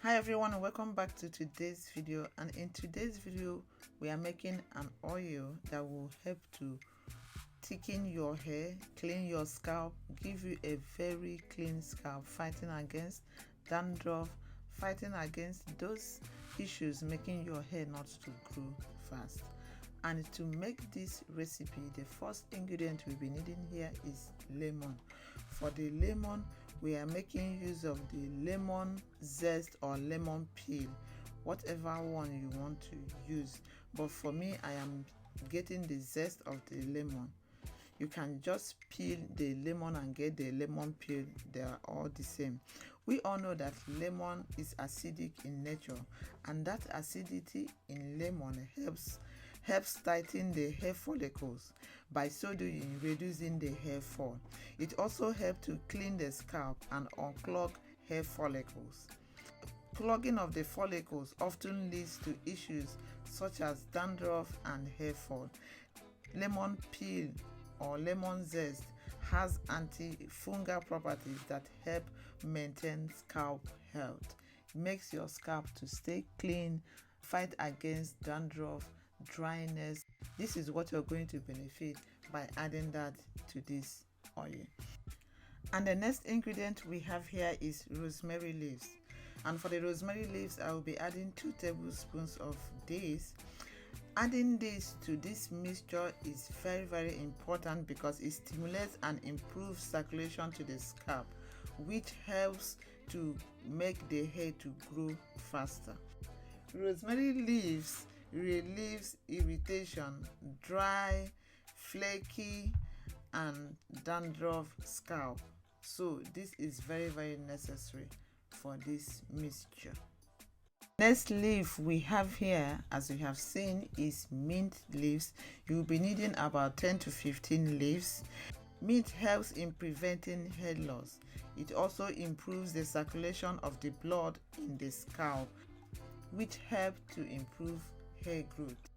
Hi everyone, and welcome back to today's video. And in today's video we are making an oil that will help to thicken your hair, clean your scalp, give you a very clean scalp, fighting against dandruff, fighting against those issues making your hair not to grow fast. And to make this recipe, the first ingredient we'll be needing here is lemon. For the lemon, we are making use of the lemon zest or lemon peel, whatever one you want to use. But for me, I am getting the zest of the lemon. You can just peel the lemon and get the lemon peel. They are all the same. We all know that lemon is acidic in nature, and that acidity in lemon helps tighten the hair follicles, by so doing reducing the hair fall. It also helps to clean the scalp and unclog hair follicles. Clogging of the follicles often leads to issues such as dandruff and hair fall. Lemon peel or lemon zest has antifungal properties that help maintain scalp health. It makes your scalp to stay clean, fight against dandruff, dryness. This is what you're going to benefit by adding that to this oil. And the next ingredient we have here is rosemary leaves. And for the rosemary leaves, I will be adding 2 tablespoons of this. Adding this to this mixture is very important because it stimulates and improves circulation to the scalp, which helps to make the hair to grow faster. Rosemary leaves relieves irritation, dry, flaky and dandruff scalp. So this is very necessary for this mixture. Next leaf we have here, as you have seen, is mint leaves. You will be needing about 10 to 15 leaves. Mint helps in preventing hair loss. It also improves the circulation of the blood in the scalp, which helps to improve hair growth.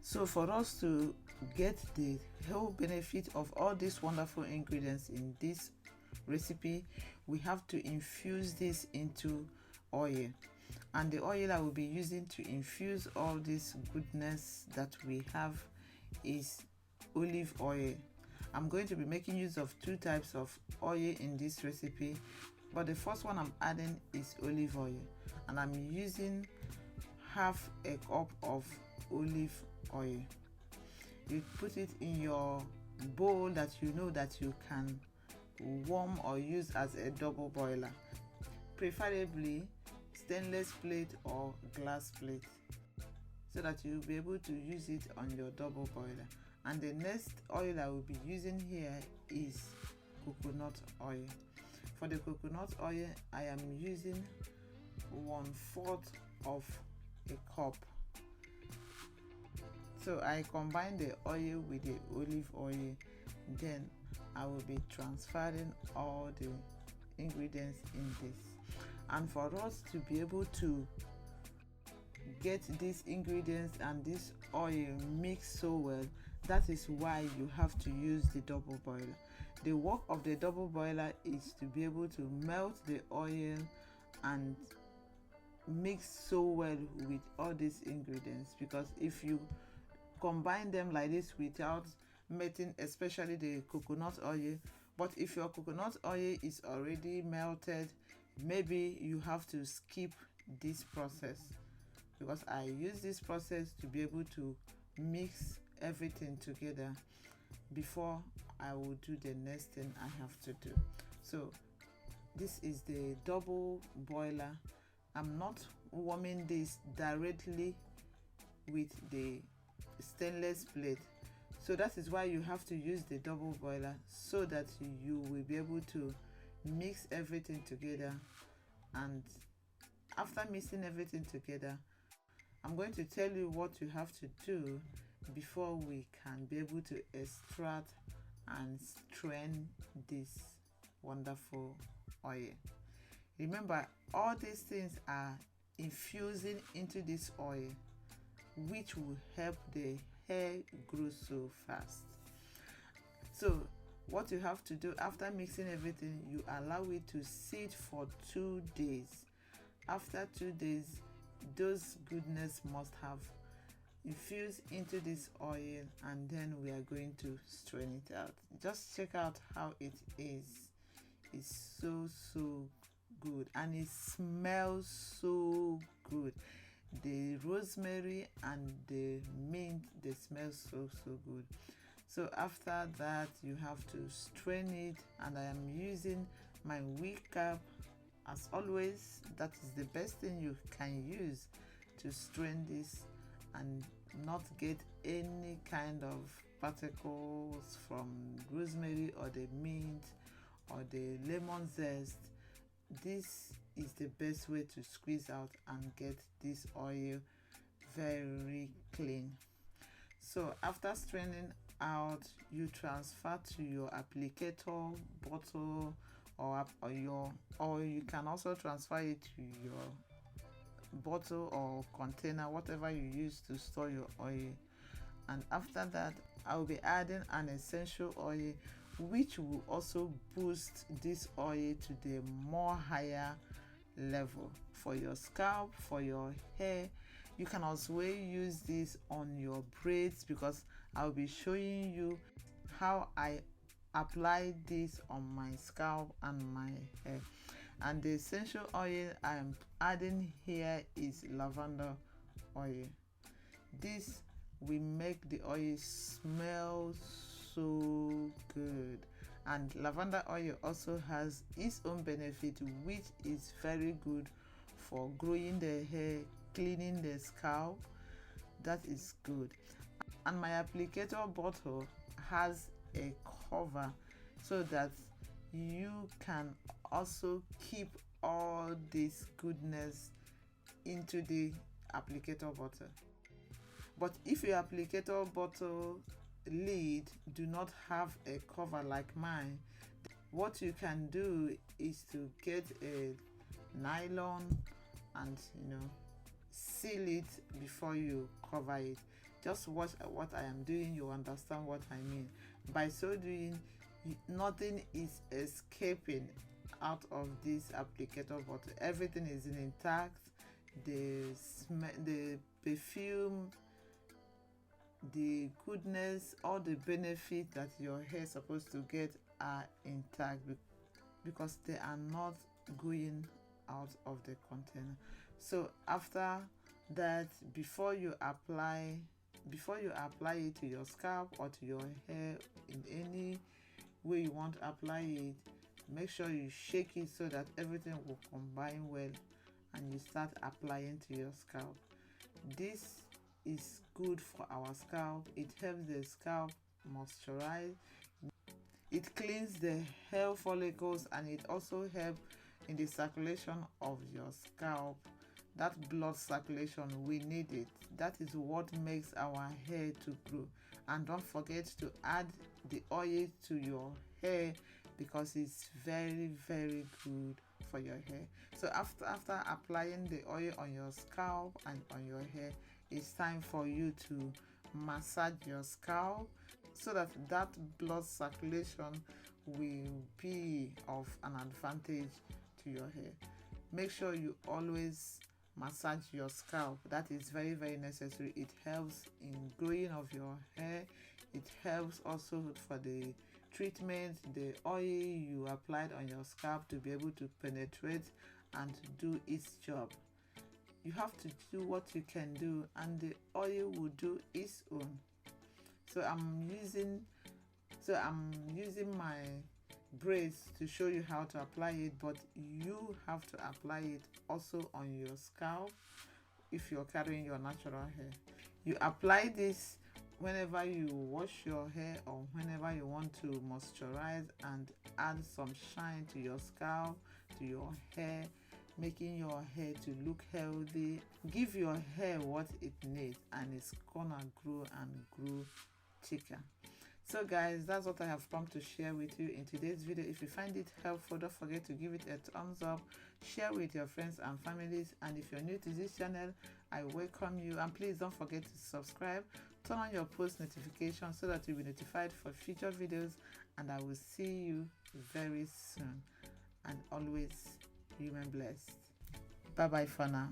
So for us to get the whole benefit of all these wonderful ingredients in this recipe, we have to infuse this into oil. And the oil I will be using to infuse all this goodness that we have is olive oil. I'm going to be making use of 2 types of oil in this recipe, but the first one I'm adding is olive oil, and I'm using half a cup of olive oil. You put it in your bowl that you know that you can warm or use as a double boiler, preferably stainless plate or glass plate, so that you'll be able to use it on your double boiler. And the next oil I will be using here is coconut oil. For the coconut oil, I am using 1/4 of a cup. So I combine the oil with the olive oil, then I will be transferring all the ingredients in this. And for us to be able to get these ingredients and this oil mixed so well, that is why you have to use the double boiler. The work of the double boiler is to be able to melt the oil and mix so well with all these ingredients, because if you combine them like this without melting, especially the coconut oil, but if your coconut oil is already melted, maybe you have to skip this process, because I use this process to be able to mix everything together before I will do the next thing I have to do. So this is the double boiler. I'm not warming this directly with the stainless plate, so that is why you have to use the double boiler, so that you will be able to mix everything together. And after mixing everything together, I'm going to tell you what you have to do before we can be able to extract and strain this wonderful oil. Remember, all these things are infusing into this oil, which will help the hair grow so fast. So what you have to do after mixing everything, you allow it to sit for 2 days. After 2 days, those goodness must have infused into this oil, and then we are going to strain it out. Just check out how it is. It's so good, and it smells so good. The rosemary and the mint, they smell so good. So after that, you have to strain it, and I am using my wheat cap. As always, that is the best thing you can use to strain this and not get any kind of particles from rosemary or the mint or the lemon zest. This is the best way to squeeze out and get this oil very clean. So after straining out, you transfer to your applicator bottle, or you can also transfer it to your bottle or container, whatever you use to store your oil. And after that, I'll be adding an essential oil which will also boost this oil to the more higher level for your scalp, for your hair. You can also use this on your braids, because I'll be showing you how I apply this on my scalp and my hair. And the essential oil I'm adding here is lavender oil. This will make the oil smell so good. And lavender oil also has its own benefit, which is very good for growing the hair, cleaning the scalp. That is good. And my applicator bottle has a cover so that you can also keep all this goodness into the applicator bottle. But if your applicator bottle lid do not have a cover like mine, what you can do is to get a nylon and seal it before you cover it. Just watch what I am doing, you understand what I mean. By so doing, nothing is escaping out of this applicator bottle. Everything is intact. The perfume, the goodness, all the benefits that your hair is supposed to get are intact, because they are not going out of the container. So after that, before you apply it to your scalp or to your hair, in any way you want to apply it, make sure you shake it so that everything will combine well, and you start applying to your scalp. This is good for our scalp. It helps the scalp moisturize, it cleans the hair follicles, and it also helps in the circulation of your scalp. That blood circulation, we need it. That is what makes our hair to grow. And don't forget to add the oil to your hair, because it's very good for your hair. So after applying the oil on your scalp and on your hair, it's time for you to massage your scalp so that blood circulation will be of an advantage to your hair. Make sure you always massage your scalp. That is very necessary. It helps in growing of your hair. It helps also for the treatment, the oil you applied on your scalp to be able to penetrate and do its job. You have to do what you can do, and the oil will do its own. So I'm using my braids to show you how to apply it, but you have to apply it also on your scalp if you're carrying your natural hair. You apply this whenever you wash your hair or whenever you want to moisturize and add some shine to your scalp, to your hair, making your hair to look healthy. Give your hair what it needs, and it's gonna grow and grow thicker. So guys, that's what I have come to share with you in today's video. If you find it helpful, don't forget to give it a thumbs up, share with your friends and families, and if you're new to this channel, I welcome you, and please don't forget to subscribe, turn on your post notifications so that you'll be notified for future videos, and I will see you very soon. And always remain blessed. Bye bye for now.